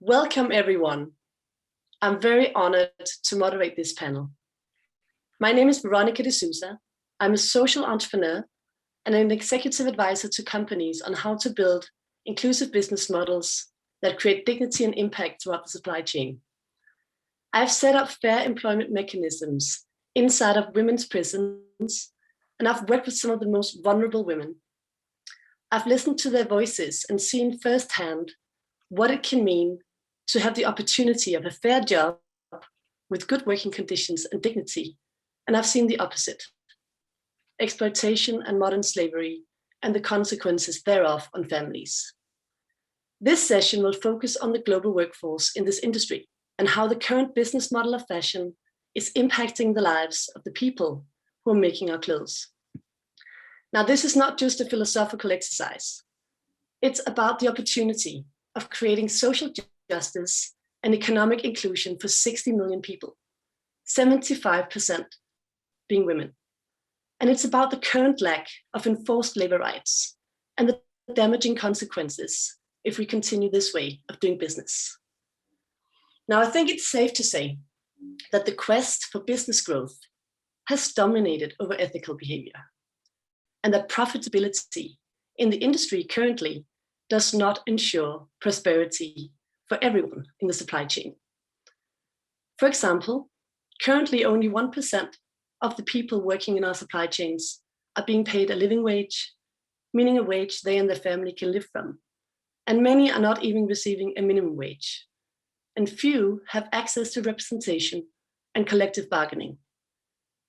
Welcome, everyone. I'm very honored to moderate this panel. My name is Veronica De Souza. I'm a social entrepreneur and an executive advisor to companies on how to build inclusive business models that create dignity and impact throughout the supply chain. I've set up fair employment mechanisms inside of women's prisons, and I've worked with some of the most vulnerable women. I've listened to their voices and seen firsthand what it can mean to have the opportunity of a fair job with good working conditions and dignity. And I've seen the opposite: exploitation and modern slavery and the consequences thereof on families. This session will focus on the global workforce in this industry and how the current business model of fashion is impacting the lives of the people who are making our clothes. Now, this is not just a philosophical exercise. It's about the opportunity of creating social justice and economic inclusion for 60 million people, 75% being women. And it's about the current lack of enforced labor rights and the damaging consequences if we continue this way of doing business. Now, I think it's safe to say that the quest for business growth has dominated over ethical behavior, and that profitability in the industry currently does not ensure prosperity for everyone in the supply chain. For example, currently only 1% of the people working in our supply chains are being paid a living wage, meaning a wage they and their family can live from. And many are not even receiving a minimum wage. And few have access to representation and collective bargaining.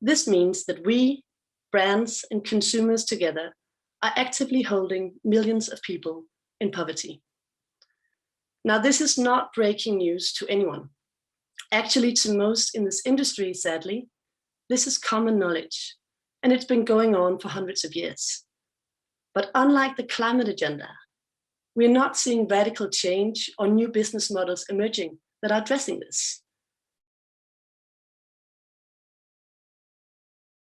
This means that we, brands and consumers together, are actively holding millions of people in poverty. Now, this is not breaking news to anyone. Actually, to most in this industry, sadly, this is common knowledge, and it's been going on for hundreds of years. But unlike the climate agenda, we're not seeing radical change or new business models emerging that are addressing this.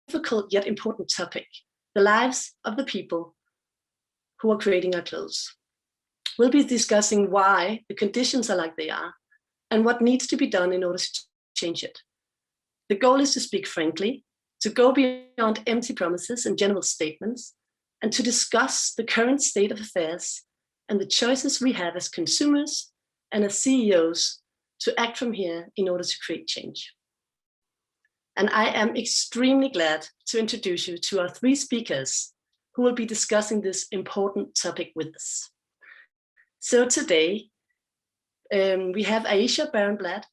Difficult yet important topic: the lives of the people who are creating our clothes. We'll be discussing why the conditions are like they are and what needs to be done in order to change it. The goal is to speak frankly, to go beyond empty promises and general statements, and to discuss the current state of affairs and the choices we have as consumers and as CEOs to act from here in order to create change. And I am extremely glad to introduce you to our three speakers who will be discussing this important topic with us. So today, we have Aisha Barenblad,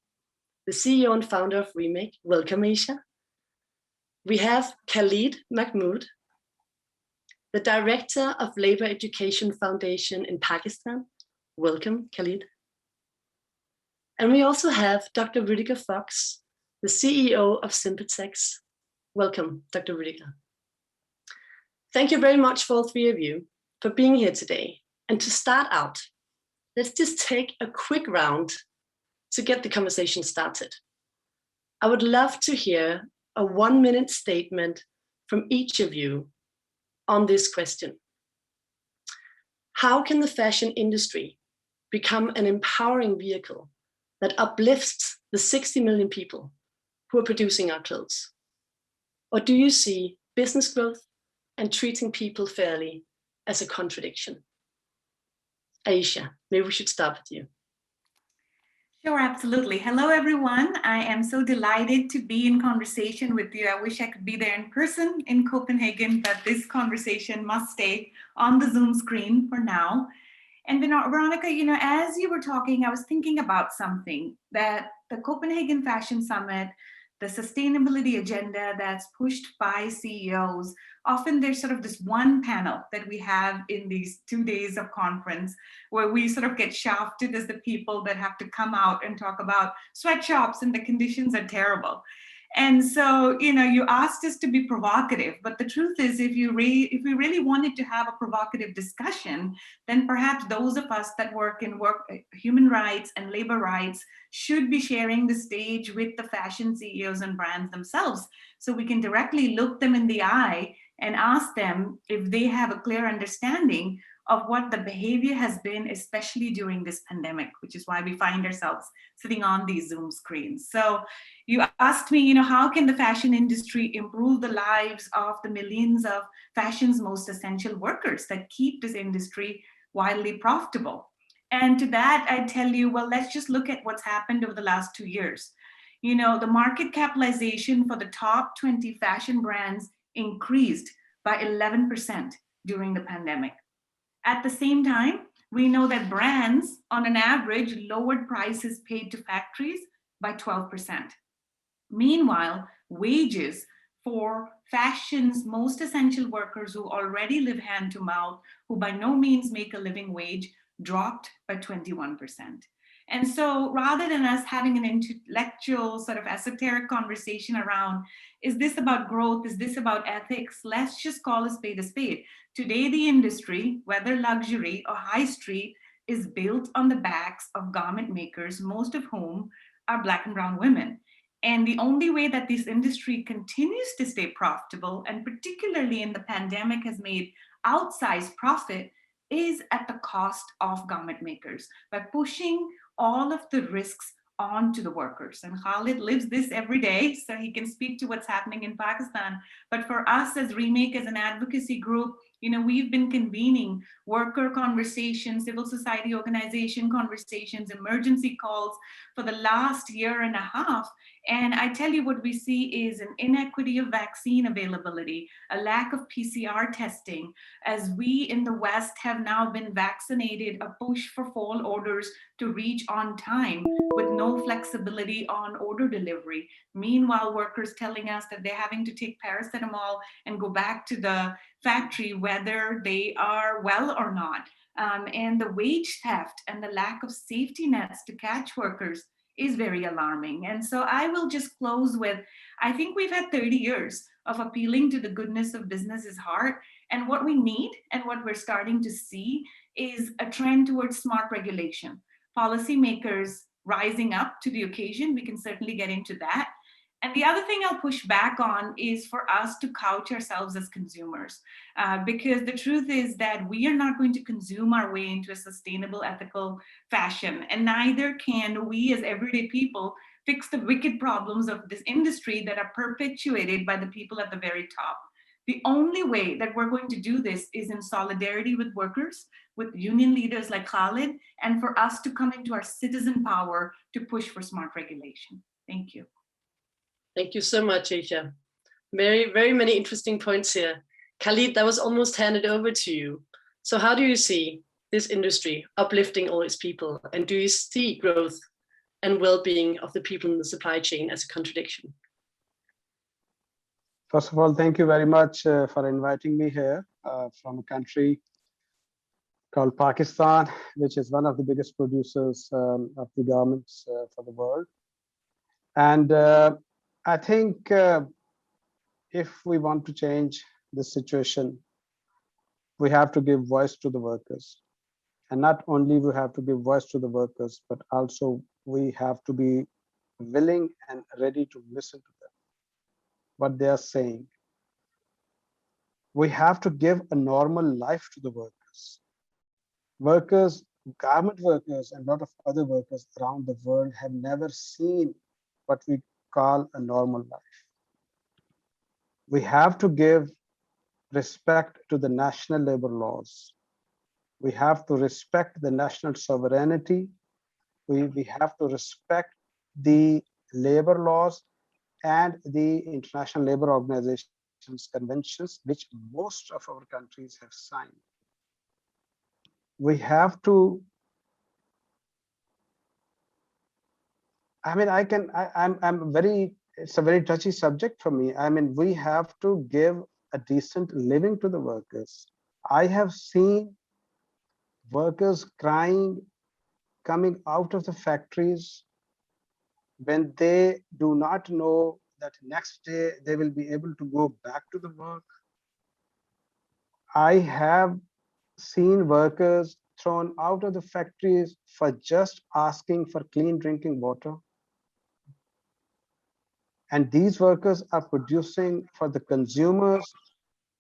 the CEO and founder of Remark. Welcome, Aisha. We have Khalid Mahmood, the Director of Labor Education Foundation in Pakistan. Welcome, Khalid. And we also have Dr. Rüdiger Fox, the CEO of Sympatex. Welcome, Dr. Rüdiger. Thank you very much for all three of you for being here today. And to start out, let's just take a quick round to get the conversation started. I would love to hear a 1-minute statement from each of you on this question. How can the fashion industry become an empowering vehicle that uplifts the 60 million people who are producing our clothes? Or do you see business growth and treating people fairly as a contradiction? Aisha, maybe we should start with you. Sure, absolutely. Hello, everyone. I am so delighted to be in conversation with you. I wish I could be there in person in Copenhagen, but this conversation must stay on the Zoom screen for now. And Veronica, as you were talking, I was thinking about something, that the Copenhagen Fashion Summit, the sustainability agenda that's pushed by CEOs, often there's sort of this one panel that we have in these 2 days of conference where we sort of get shafted as the people that have to come out and talk about sweatshops and the conditions are terrible. And so, you asked us to be provocative, but the truth is, if we really wanted to have a provocative discussion, then perhaps those of us that work in human rights and labor rights should be sharing the stage with the fashion CEOs and brands themselves, so we can directly look them in the eye and ask them if they have a clear understanding of what the behavior has been, especially during this pandemic, which is why we find ourselves sitting on these Zoom screens. So you asked me, how can the fashion industry improve the lives of the millions of fashion's most essential workers that keep this industry wildly profitable? And to that, I tell you, well, let's just look at what's happened over the last 2 years. The market capitalization for the top 20 fashion brands increased by 11% during the pandemic. At the same time, we know that brands, on an average, lowered prices paid to factories by 12%. Meanwhile, wages for fashion's most essential workers who already live hand to mouth, who by no means make a living wage, dropped by 21%. And so rather than us having an intellectual sort of esoteric conversation around, is this about growth? Is this about ethics? Let's just call a spade a spade. Today, the industry, whether luxury or high street, is built on the backs of garment makers, most of whom are Black and brown women. And the only way that this industry continues to stay profitable, and particularly in the pandemic has made outsized profit, is at the cost of garment makers by pushing all of the risks on to the workers. And Khalid lives this every day, so he can speak to what's happening in Pakistan. But for us as Remake, as an advocacy group, we've been convening worker conversations, civil society organization conversations, emergency calls for the last year and a half. And I tell you, what we see is an inequity of vaccine availability, a lack of PCR testing, as we in the West have now been vaccinated, a push for fall orders to reach on time with no flexibility on order delivery. Meanwhile, workers telling us that they're having to take paracetamol and go back to the factory whether they are well or not. And the wage theft and the lack of safety nets to catch workers is very alarming. And so I will just close with, I think we've had 30 years of appealing to the goodness of business's heart. And what we need and what we're starting to see is a trend towards smart regulation. Policymakers rising up to the occasion, we can certainly get into that. And the other thing I'll push back on is for us to couch ourselves as consumers, because the truth is that we are not going to consume our way into a sustainable, ethical fashion, and neither can we as everyday people fix the wicked problems of this industry that are perpetuated by the people at the very top. The only way that we're going to do this is in solidarity with workers, with union leaders like Khalid, and for us to come into our citizen power to push for smart regulation. Thank you. Thank you so much, Aisha. Very, very many interesting points here. Khalid, that was almost handed over to you. So how do you see this industry uplifting all its people? And do you see growth and well-being of the people in the supply chain as a contradiction? First of all, thank you very much for inviting me here from a country called Pakistan, which is one of the biggest producers of the garments for the world. And I think if we want to change the situation, we have to give voice to the workers. And not only we have to give voice to the workers, but also we have to be willing and ready to listen to them, what they are saying. We have to give a normal life to the workers. Workers, garment workers, and a lot of other workers around the world have never seen what we call a normal life. We have to give respect to the national labor laws. We have to respect the national sovereignty. We have to respect the labor laws and the International Labor Organization's conventions, which most of our countries have signed. We have to, it's a very touchy subject for me. I mean, we have to give a decent living to the workers. I have seen workers crying, coming out of the factories when they do not know that next day they will be able to go back to the work. I have seen workers thrown out of the factories for just asking for clean drinking water. And these workers are producing for the consumers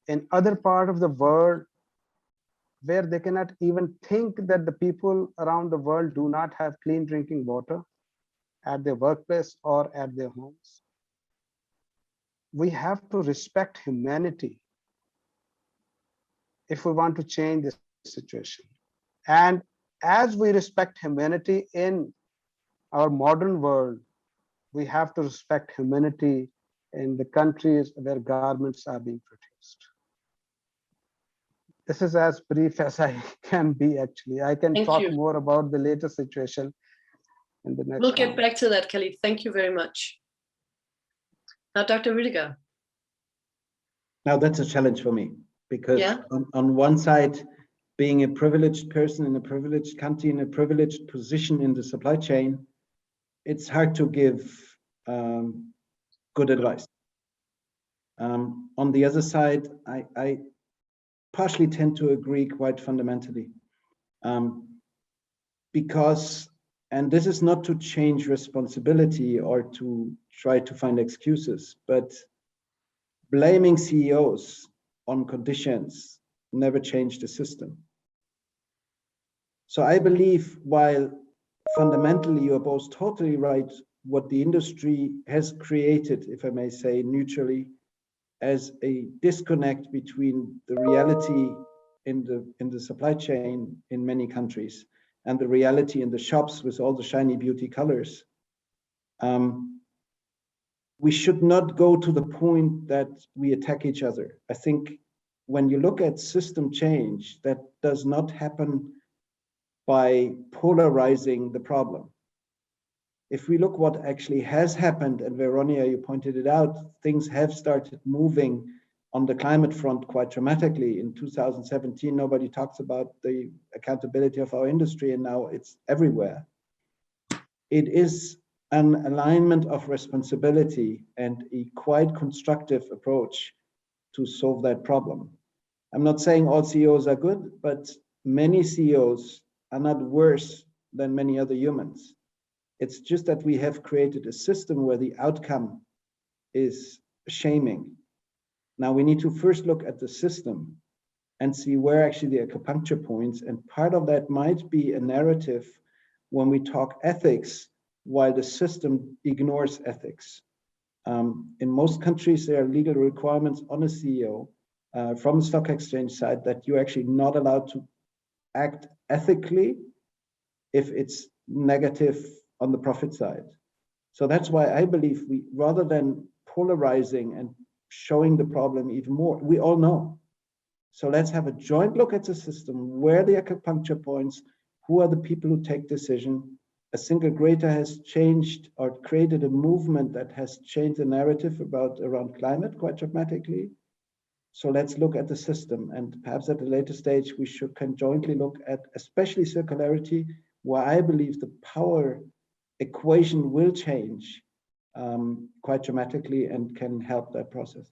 in other part of the world where they cannot even think that the people around the world do not have clean drinking water at their workplace or at their homes. We have to respect humanity if we want to change this situation. And as we respect humanity in our modern world, we have to respect humanity in the countries where garments are being produced. This is as brief as I can be, actually. I can Thank talk you. more about the latest situation in the next We'll get round. back to that, Khalid. Thank you very much. Now, Dr. Rüdiger. Now that's a challenge for me, because Yeah. on one side, being a privileged person in a privileged country, in a privileged position in the supply chain, it's hard to give good advice. On the other side, I partially tend to agree quite fundamentally, because, and this is not to change responsibility or to try to find excuses, but blaming CEOs on conditions never changed the system. So I believe, while fundamentally you're both totally right, what the industry has created, if I may say neutrally, as a disconnect between the reality in the supply chain in many countries and the reality in the shops with all the shiny beauty colors. We should not go to the point that we attack each other. I think when you look at system change, that does not happen by polarizing the problem. If we look what actually has happened, and Veronica, you pointed it out, things have started moving on the climate front quite dramatically. In 2017, nobody talks about the accountability of our industry, and now it's everywhere. It is an alignment of responsibility and a quite constructive approach to solve that problem. I'm not saying all CEOs are good, but many CEOs are not worse than many other humans. It's just that we have created a system where the outcome is shaming. Now we need to first look at the system and see where actually the acupuncture points, and part of that might be a narrative when we talk ethics, while the system ignores ethics. In most countries, there are legal requirements on a CEO from the stock exchange side that you're actually not allowed to act ethically if it's negative on the profit side. So that's why I believe we, rather than polarizing and showing the problem even more, we all know. So let's have a joint look at the system, where the acupuncture points, who are the people who take decision. A single greater has changed or created a movement that has changed the narrative around climate quite dramatically. So let's look at the system, and perhaps at a later stage we can jointly look at especially circularity, where I believe the power equation will change quite dramatically and can help that process.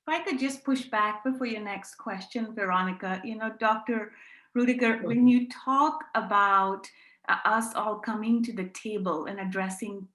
If I could just push back before your next question, Veronica, Dr. Rüdiger, when you talk about us all coming to the table and addressing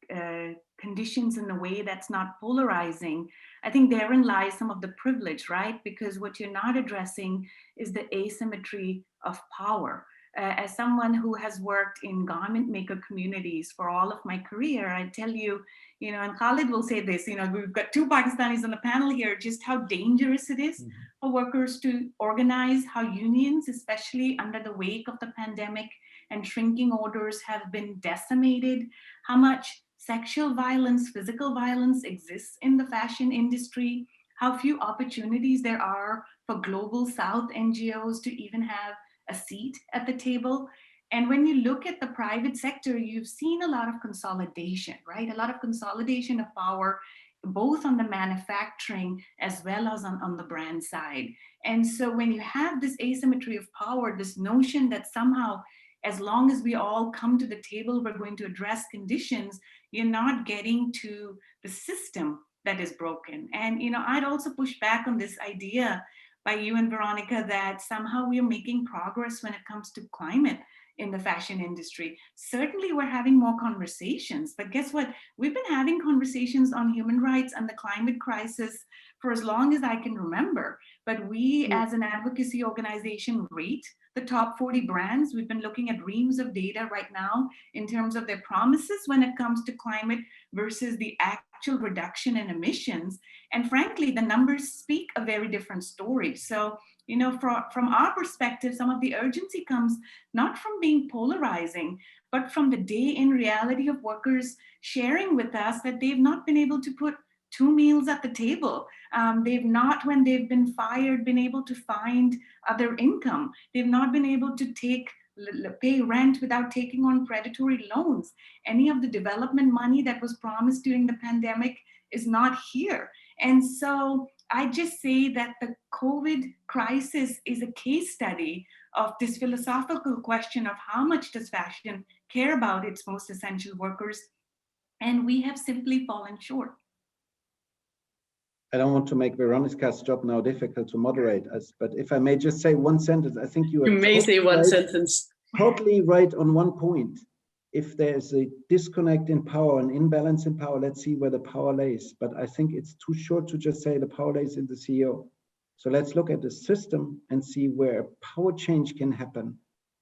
conditions in a way that's not polarizing, I think therein lies some of the privilege, right? Because what you're not addressing is the asymmetry of power. As someone who has worked in garment maker communities for all of my career, I tell you, and Khalid will say this, we've got two Pakistanis on the panel here, just how dangerous it is for workers to organize, how unions, especially under the wake of the pandemic and shrinking orders, have been decimated, how much sexual violence, physical violence exists in the fashion industry, how few opportunities there are for global South NGOs to even have a seat at the table. And when you look at the private sector, you've seen a lot of consolidation, right? A lot of consolidation of power, both on the manufacturing as well as on the brand side. And so when you have this asymmetry of power, this notion that somehow, as long as we all come to the table, we're going to address conditions, you're not getting to the system that is broken. And I'd also push back on this idea by you and Veronica that somehow we are making progress when it comes to climate. in the fashion industry. Certainly we're having more conversations, but guess what? We've been having conversations on human rights and the climate crisis for as long as I can remember. But we as an advocacy organization rate the top 40 brands. We've been looking at reams of data right now in terms of their promises when it comes to climate versus the actual reduction in emissions. And frankly, the numbers speak a very different story. So, you know, from our perspective, some of the urgency comes not from being polarizing, but from the day in reality of workers sharing with us that they've not been able to put 2 meals at the table. They've not, when they've been fired, been able to find other income. They've not been able to pay rent without taking on predatory loans. Any of the development money that was promised during the pandemic is not here. And so I just say that the COVID crisis is a case study of this philosophical question of how much does fashion care about its most essential workers? And we have simply fallen short. I don't want to make Veronica's job now difficult to moderate us, but if I may just say one sentence, I think you are may say one sentence. Totally right on one point. If there's a disconnect in power, an imbalance in power, let's see where the power lays. But I think it's too short to just say the power lays in the CEO. So let's look at the system and see where power change can happen.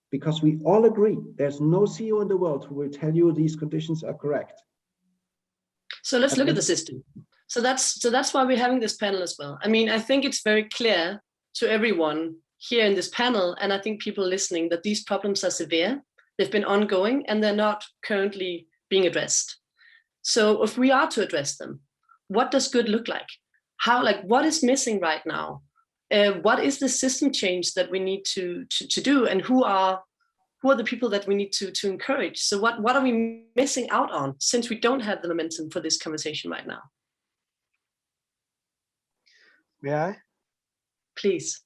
Because we all agree, there's no CEO in the world who will tell you these conditions are correct. So let's look at the system. So that's why we're having this panel as well. I mean, I think it's very clear to everyone here in this panel, and I think people listening, that these problems are severe. They've been ongoing and they're not currently being addressed. So if we are to address them, what does good look like? What is missing right now? What is the system change that we need to do? And who are the people that we need to encourage? So what are we missing out on since we don't have the momentum for this conversation right now? May I? Please.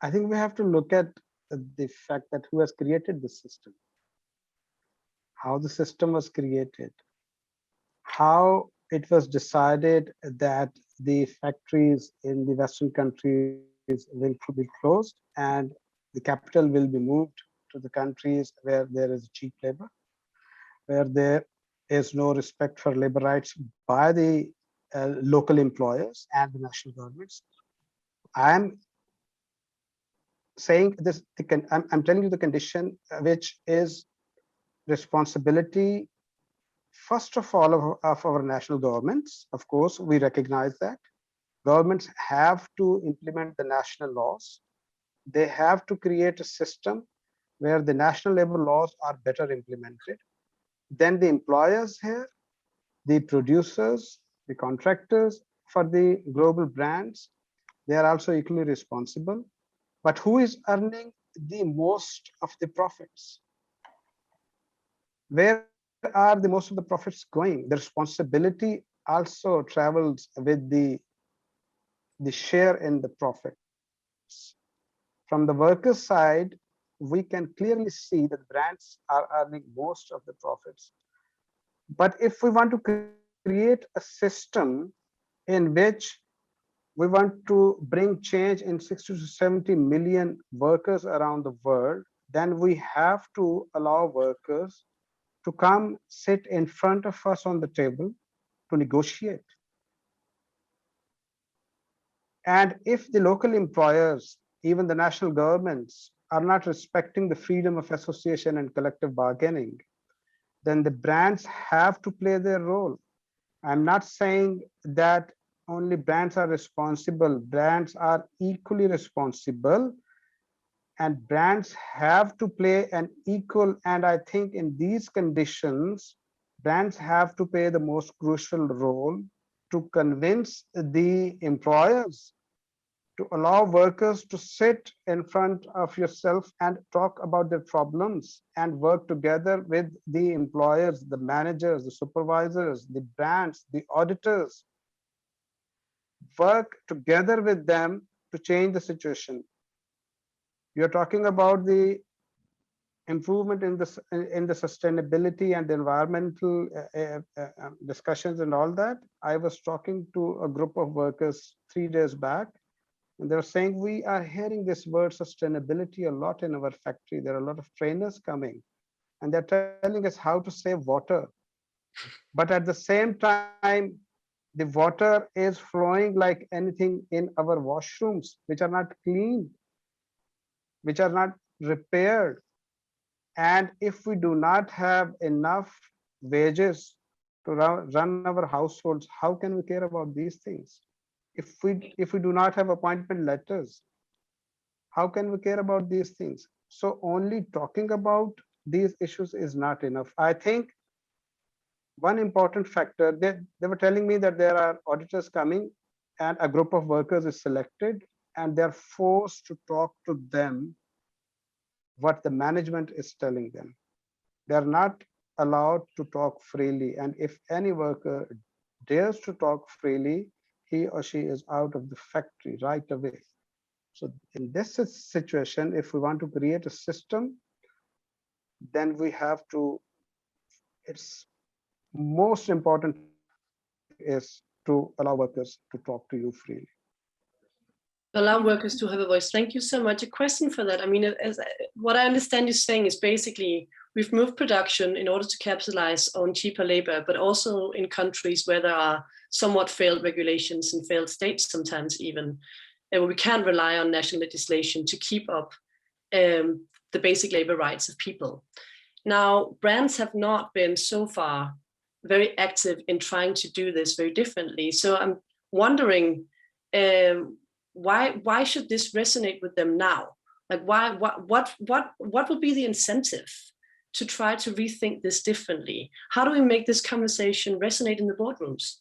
I think we have to look at the fact that who has created the system, how the system was created, how it was decided that the factories in the Western countries will be closed and the capital will be moved to the countries where there is cheap labor, where there is no respect for labor rights by the local employers and the national governments. I'm saying this, I'm telling you the condition which is responsibility, first of all, of our national governments. Of course, we recognize that. Governments have to implement the national laws. They have to create a system where the national labor laws are better implemented. Then the employers here, the producers, the contractors for the global brands, they are also equally responsible. But who is earning the most of the profits? Where are the most of the profits going? The responsibility also travels with the share in the profits. From the workers' side, we can clearly see that brands are earning most of the profits. But if we want to create a system in which we want to bring change in 60 to 70 million workers around the world, then we have to allow workers to come sit in front of us on the table to negotiate. And if the local employers, even the national governments, are not respecting the freedom of association and collective bargaining, then the brands have to play their role. I'm not saying that only brands are responsible. Brands are equally responsible, and brands have to play an equal, and I think in these conditions, brands have to play the most crucial role to convince the employers to allow workers to sit in front of yourself and talk about their problems and work together with the employers, the managers, the supervisors, the brands, the auditors. Work together with them to change the situation. You're talking about the improvement in the sustainability and the environmental discussions and all that. I was talking to a group of workers 3 days back. And they're saying we are hearing this word sustainability a lot in our factory. There are a lot of trainers coming and they're telling us how to save water. But at the same time, the water is flowing like anything in our washrooms, which are not clean, which are not repaired. And if we do not have enough wages to run our households, how can we care about these things? If we do not have appointment letters, how can we care about these things? So only talking about these issues is not enough. I think one important factor, they were telling me that there are auditors coming and a group of workers is selected and they're forced to talk to them what the management is telling them. They're not allowed to talk freely. And if any worker dares to talk freely, he or she is out of the factory right away. So in this situation, if we want to create a system, then we have to, it's most important thing is to allow workers to talk to you freely. Allow workers to have a voice. Thank you so much. A question for that. I mean, what I understand you saying is basically we've moved production in order to capitalize on cheaper labor, but also in countries where there are somewhat failed regulations and failed states sometimes even, and we can't rely on national legislation to keep up the basic labor rights of people. Now, brands have not been so far very active in trying to do this very differently. So I'm wondering, why should this resonate with them now? Like, what would be the incentive to try to rethink this differently? How do we make this conversation resonate in the boardrooms?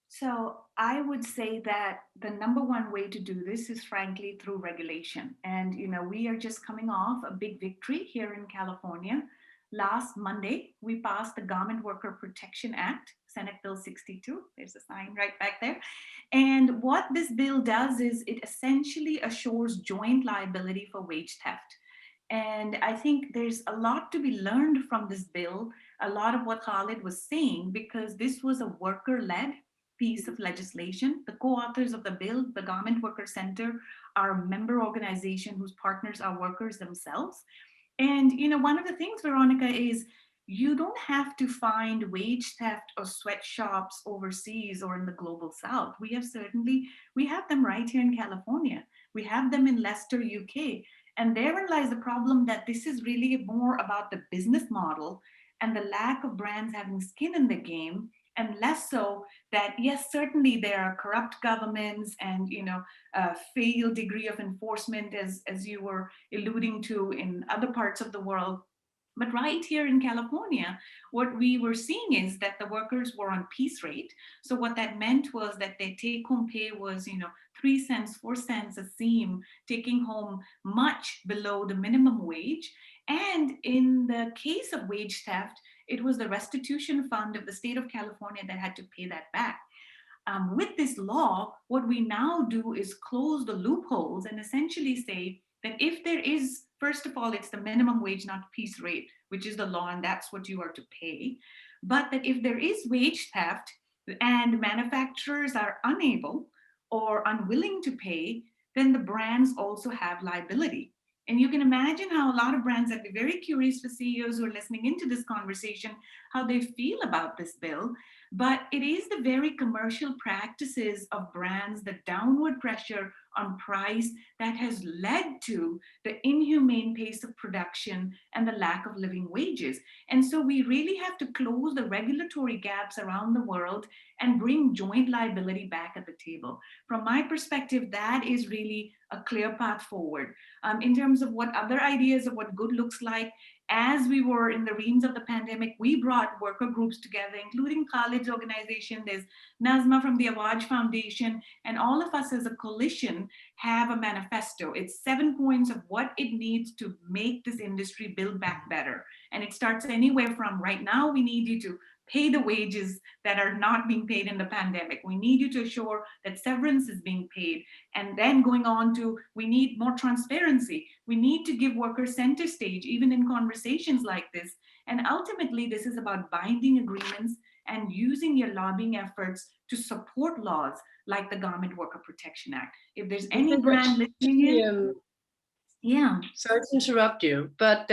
So I would say that the number one way to do this is frankly through regulation. And, we are just coming off a big victory here in California. Last Monday, we passed the Garment Worker Protection Act, Senate Bill 62. There's a sign right back there. And what this bill does is it essentially assures joint liability for wage theft. And I think there's a lot to be learned from this bill, a lot of what Khalid was saying, because this was a worker-led piece of legislation. The co-authors of the bill, the Garment Worker Center, are a member organization whose partners are workers themselves. And, one of the things, Veronica, is you don't have to find wage theft or sweatshops overseas or in the global south. We have them right here in California. We have them in Leicester, UK. And therein lies the problem that this is really more about the business model and the lack of brands having skin in the game, and less so that, yes, certainly there are corrupt governments and, a failed degree of enforcement, as you were alluding to in other parts of the world. But right here in California, what we were seeing is that the workers were on piece rate. So what that meant was that their take-home pay was, 3 cents, 4 cents a seam, taking home much below the minimum wage. And in the case of wage theft, it was the restitution fund of the state of California that had to pay that back. With this law, what we now do is close the loopholes and essentially say that if there is, first of all, it's the minimum wage, not piece rate, which is the law, and that's what you are to pay. But that if there is wage theft and manufacturers are unable or unwilling to pay, then the brands also have liability. And you can imagine how a lot of brands, I'd be very curious for CEOs who are listening into this conversation, how they feel about this bill. But it is the very commercial practices of brands, the downward pressure on price that has led to the inhumane pace of production and the lack of living wages. And so we really have to close the regulatory gaps around the world and bring joint liability back at the table. From my perspective, that is really a clear path forward. In terms of what other ideas of what good looks like, as we were in the reins of the pandemic, we brought worker groups together, including Khalid's organization. There's Nazma from the Awaj Foundation, and all of us as a coalition have a manifesto. It's 7 points of what it needs to make this industry build back better. And it starts anywhere from right now, we need you to pay the wages that are not being paid in the pandemic. We need you to assure that severance is being paid. And then going on to, we need more transparency. We need to give workers center stage, even in conversations like this. And ultimately, this is about binding agreements and using your lobbying efforts to support laws like the Garment Worker Protection Act. If there's any brand listening in, yeah. Sorry to interrupt you, but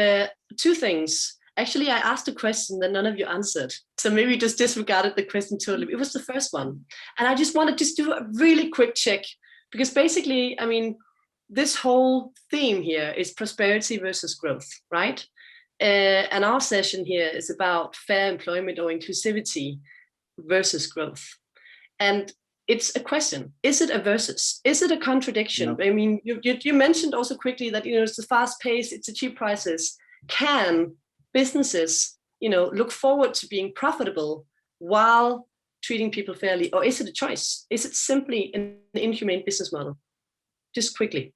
two things. Actually, I asked a question that none of you answered. So maybe you just disregarded the question totally. It was the first one. And I just want to just do a really quick check, because basically, I mean, this whole theme here is prosperity versus growth, right? And our session here is about fair employment or inclusivity versus growth. And it's a question. Is it a versus? Is it a contradiction? No. I mean, you mentioned also quickly that, it's the fast pace, it's the cheap prices. Can businesses, look forward to being profitable while treating people fairly? Or is it a choice? Is it simply an inhumane business model? Just quickly.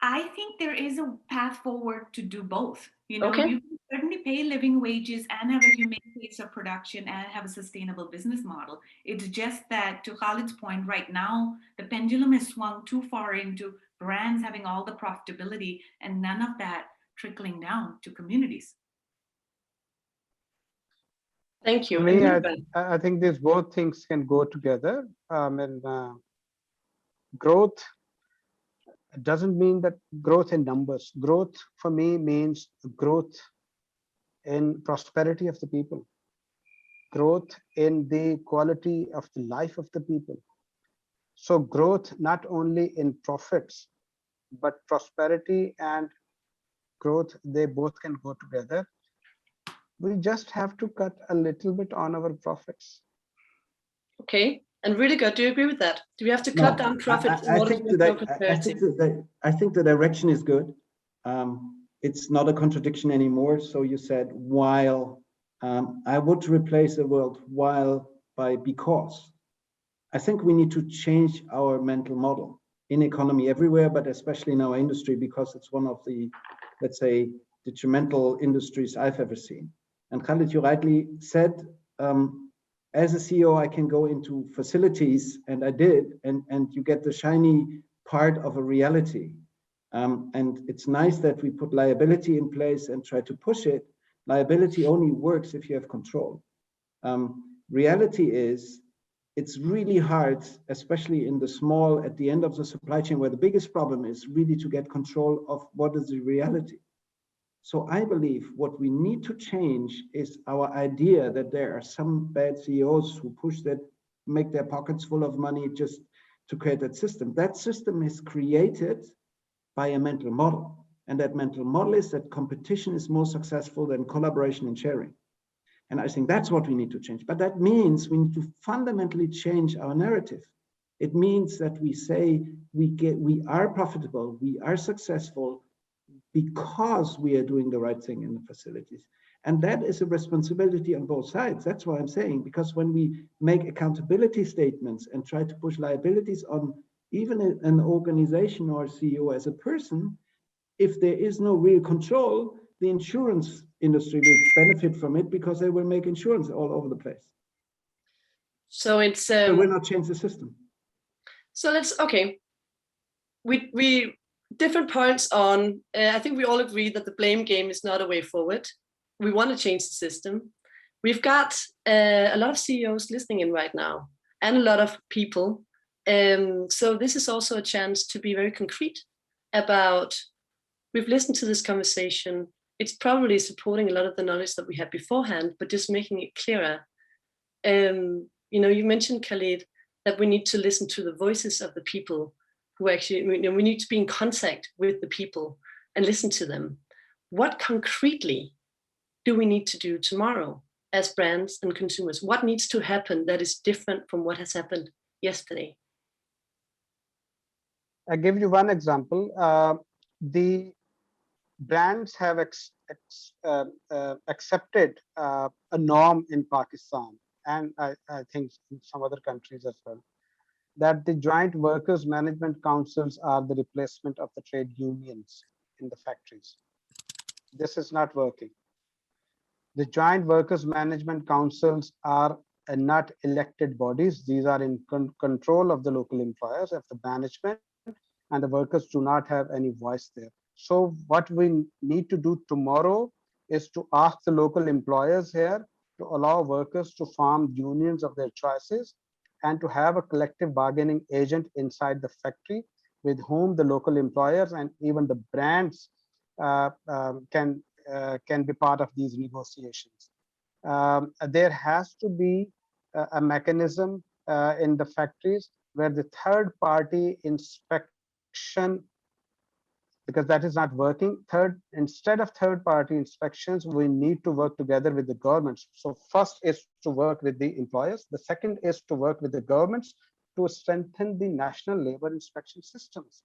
I think there is a path forward to do both. Okay. You can certainly pay living wages and have a humane pace of production and have a sustainable business model. It's just that, to Khalid's point, right now, the pendulum has swung too far into brands having all the profitability and none of that trickling down to communities. Thank you. I think these both things can go together. Growth doesn't mean that growth in numbers. Growth for me means growth in prosperity of the people, growth in the quality of the life of the people. So growth not only in profits, but prosperity and growth, they both can go together. We just have to cut a little bit on our profits. Okay. And really good. Do you agree with that? Do we have to cut down profits in order to improve prosperity? I think the direction is good. It's not a contradiction anymore. So you said while, I would replace the word while by because. I think we need to change our mental model in economy everywhere, but especially in our industry, because it's one of the, let's say, detrimental industries I've ever seen. And Khalid, you rightly said, as a CEO, I can go into facilities, and I did, and you get the shiny part of a reality. And it's nice that we put liability in place and try to push it. Liability only works if you have control. Reality is, it's really hard, especially in the small, at the end of the supply chain, where the biggest problem is really to get control of what is the reality. So I believe what we need to change is our idea that there are some bad CEOs who push that, make their pockets full of money just to create that system. That system is created by a mental model. And that mental model is that competition is more successful than collaboration and sharing. And I think that's what we need to change. But that means we need to fundamentally change our narrative. It means that we say we are profitable, we are successful, because we are doing the right thing in the facilities. And that is a responsibility on both sides. That's what I'm saying, because when we make accountability statements and try to push liabilities on even an organization or CEO as a person, if there is no real control, the insurance industry will benefit from it because they will make insurance all over the place. So it's... It will not change the system. So let's, okay. We different points on, I think we all agree that the blame game is not a way forward. We want to change the system. We've got a lot of CEOs listening in right now and a lot of people. So this is also a chance to be very concrete about, we've listened to this conversation. It's probably supporting a lot of the knowledge that we had beforehand, but just making it clearer. You mentioned, Khalid, that we need to listen to the voices of the people who actually, we need to be in contact with the people and listen to them. What concretely do we need to do tomorrow as brands and consumers? What needs to happen that is different from what has happened yesterday? I give you one example. The brands have accepted a norm in Pakistan, and I think in some other countries as well, that the joint workers management councils are the replacement of the trade unions in the factories. This is not working. The joint workers management councils are not elected bodies. These are in control of the local employers, of the management, and the workers do not have any voice there. So what we need to do tomorrow is to ask the local employers here to allow workers to form unions of their choices and to have a collective bargaining agent inside the factory with whom the local employers and even the brands can be part of these negotiations. There has to be a mechanism in the factories where the third party inspection, because that is not working. Instead of third party inspections, we need to work together with the governments. So first is to work with the employers. The second is to work with the governments to strengthen the national labor inspection systems.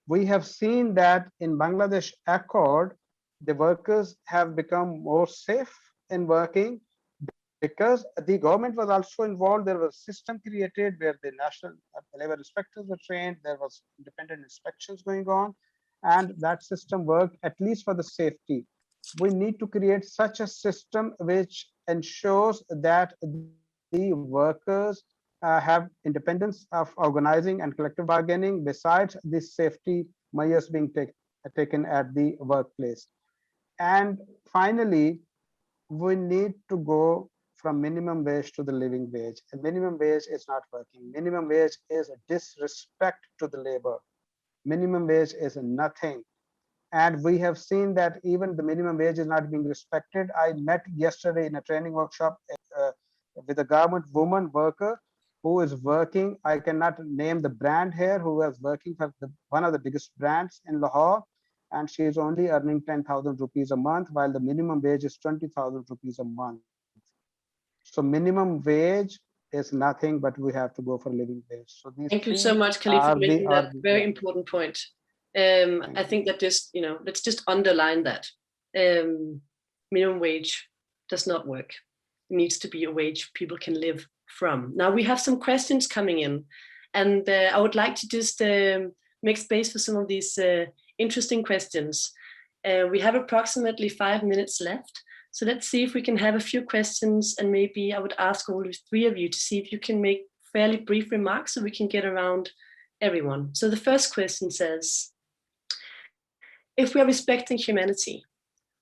We have seen that in Bangladesh Accord, the workers have become more safe in working because the government was also involved. There was a system created where the national labor inspectors were trained. There was independent inspections going on, and that system worked at least for the safety. We need to create such a system which ensures that the workers have independence of organizing and collective bargaining besides the safety measures being taken at the workplace. And finally, we need to go from minimum wage to the living wage. And minimum wage is not working. Minimum wage is a disrespect to the labor. Minimum wage is nothing. And we have seen that even the minimum wage is not being respected. I met yesterday in a training workshop with a government woman worker who is working. I cannot name the brand here, who is working for one of the biggest brands in Lahore. And she is only earning 10,000 rupees a month, while the minimum wage is 20,000 rupees a month. So minimum wage is nothing, but we have to go for living wage. So these Thank you so much, Khalid, for making that very important point. I think that just, let's just underline that. Minimum wage does not work. It needs to be a wage people can live from. Now we have some questions coming in, and I would like to just make space for some of these interesting questions. We have approximately 5 minutes left. So let's see if we can have a few questions, and maybe I would ask all three of you to see if you can make fairly brief remarks so we can get around everyone. So the first question says, if we are respecting humanity,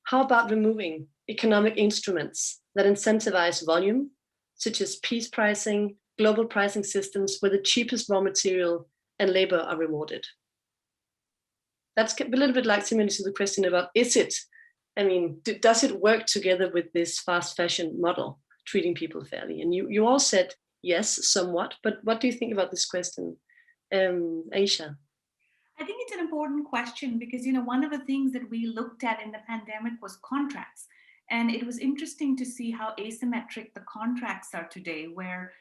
how about removing economic instruments that incentivize volume, such as peace pricing, global pricing systems where the cheapest raw material and labor are rewarded? That's a little bit like similar to the question about, does it work together with this fast fashion model, treating people fairly? And you all said yes, somewhat, but what do you think about this question, Aisha? I think it's an important question because, one of the things that we looked at in the pandemic was contracts. And it was interesting to see how asymmetric the contracts are today, where,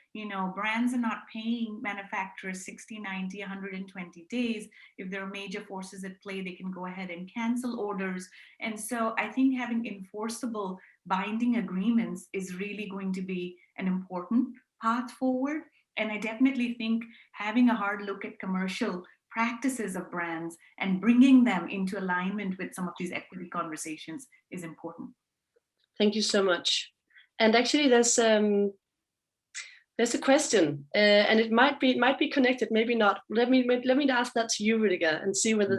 brands are not paying manufacturers 60, 90, 120 days. If there are major forces at play, they can go ahead and cancel orders. And so I think having enforceable binding agreements is really going to be an important path forward. And I definitely think having a hard look at commercial practices of brands and bringing them into alignment with some of these equity conversations is important. Thank you so much. And actually, there's a question, and it might be connected, maybe not. Let me ask that to you, Rudiger, and see whether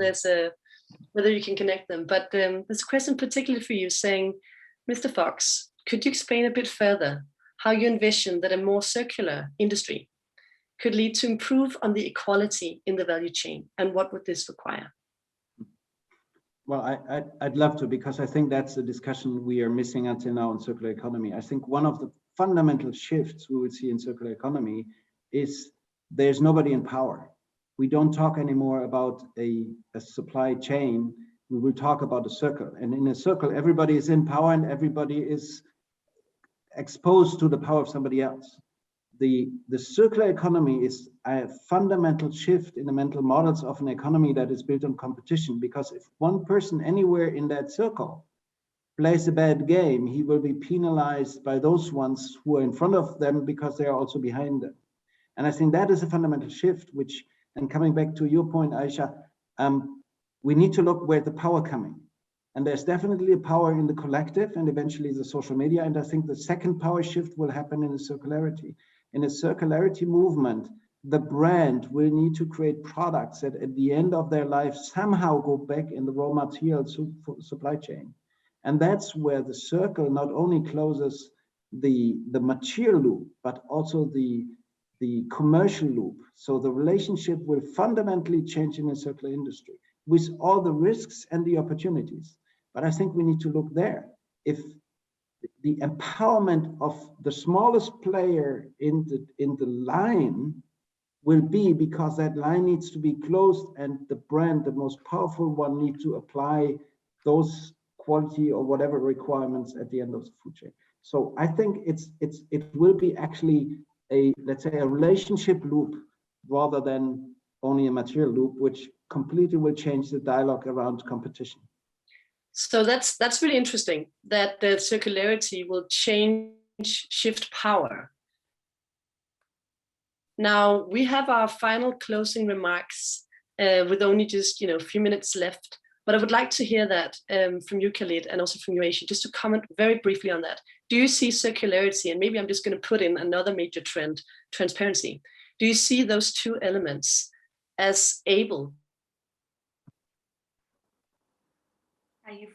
whether you can connect them. But there's a question particularly for you, saying, Mr. Fox, could you explain a bit further how you envision that a more circular industry could lead to improve on the equality in the value chain, and what would this require? Well, I'd love to, because I think that's the discussion we are missing until now in circular economy. I think one of the fundamental shifts we would see in circular economy is there's nobody in power. We don't talk anymore about a supply chain. We will talk about a circle. And in a circle, everybody is in power and everybody is exposed to the power of somebody else. The circular economy is a fundamental shift in the mental models of an economy that is built on competition, because if one person anywhere in that circle plays a bad game, he will be penalized by those ones who are in front of them because they are also behind them. And I think that is a fundamental shift, which, and coming back to your point, Aisha, we need to look where the power coming. And there's definitely a power in the collective and eventually the social media. And I think the second power shift will happen in the circularity. In a circularity movement, the brand will need to create products that at the end of their life somehow go back in the raw material supply chain. And that's where the circle not only closes the material loop, but also the commercial loop. So the relationship will fundamentally change in a circular industry with all the risks and the opportunities. But I think we need to look there. If the empowerment of the smallest player in the line will be because that line needs to be closed and the brand, the most powerful one, needs to apply those quality or whatever requirements at the end of the food chain. So I think it will be actually a, let's say, a relationship loop rather than only a material loop, which completely will change the dialogue around competition. So that's really interesting, that the circularity will shift power. Now we have our final closing remarks with only just a few minutes left, but I would like to hear that from you, Khalid, and also from you, Aisha, just to comment very briefly on that. Do you see circularity, and maybe I'm just going to put in another major trend, transparency. Do you see those two elements as able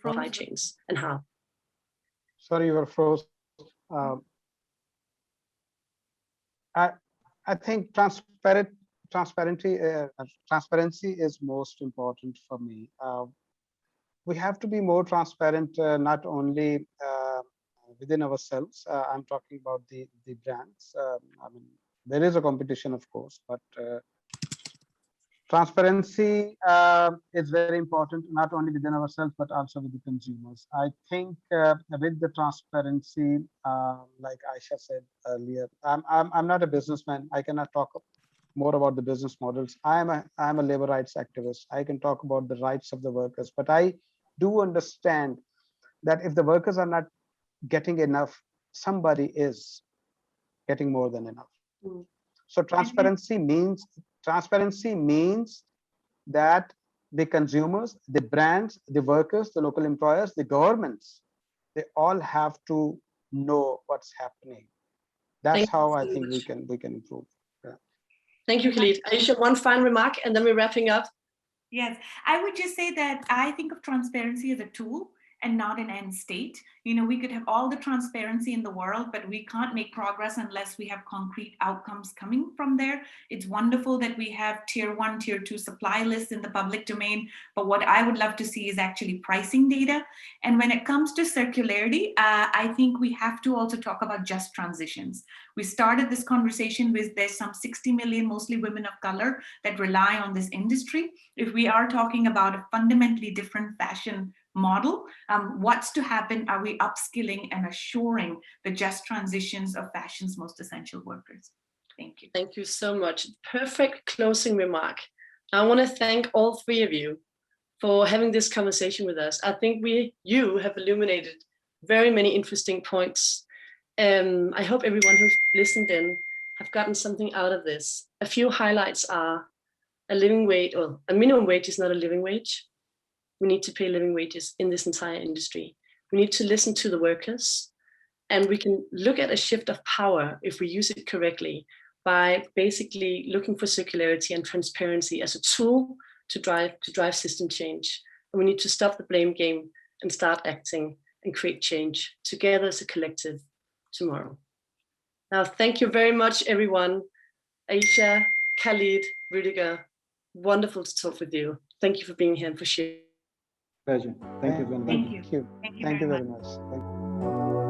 supply chains, and how? Sorry, you were froze. I think transparency is most important for me. We have to be more transparent, not only within ourselves. I'm talking about the brands. I mean, there is a competition, of course, but transparency is very important, not only within ourselves, but also with the consumers. I think with the transparency, like Aisha said earlier, I'm not a businessman. I cannot talk more about the business models. I'm a labor rights activist. I can talk about the rights of the workers, but I do understand that if the workers are not getting enough, somebody is getting more than enough. Mm. So transparency means that the consumers, the brands, the workers, the local employers, the governments, they all have to know what's happening. That's how I think we can improve. Yeah. Thank you, Khalid. Aisha, one final remark, and then we're wrapping up. Yes, I would just say that I think of transparency as a tool and not an end state. We could have all the transparency in the world, but we can't make progress unless we have concrete outcomes coming from there. It's wonderful that we have tier 1, tier 2 supply lists in the public domain, but what I would love to see is actually pricing data. And when it comes to circularity, I think we have to also talk about just transitions. We started this conversation with there's some 60 million, mostly women of color, that rely on this industry. If we are talking about a fundamentally different fashion model, what's to happen? Are we upskilling and assuring the just transitions of fashion's most essential workers? Thank you. Thank you so much. Perfect closing remark. I want to thank all three of you for having this conversation with us. I think you have illuminated very many interesting points. I hope everyone who's listened in have gotten something out of this. A few highlights are a living wage, or a minimum wage is not a living wage. We need to pay living wages in this entire industry. We need to listen to the workers, and we can look at a shift of power if we use it correctly by basically looking for circularity and transparency as a tool to drive system change. And we need to stop the blame game and start acting and create change together as a collective tomorrow. Now, thank you very much, everyone. Aisha, Khalid, Rüdiger, wonderful to talk with you. Thank you for being here and for sharing. Pleasure. Thank you very much. Thank you. Thank you very much. Thank you.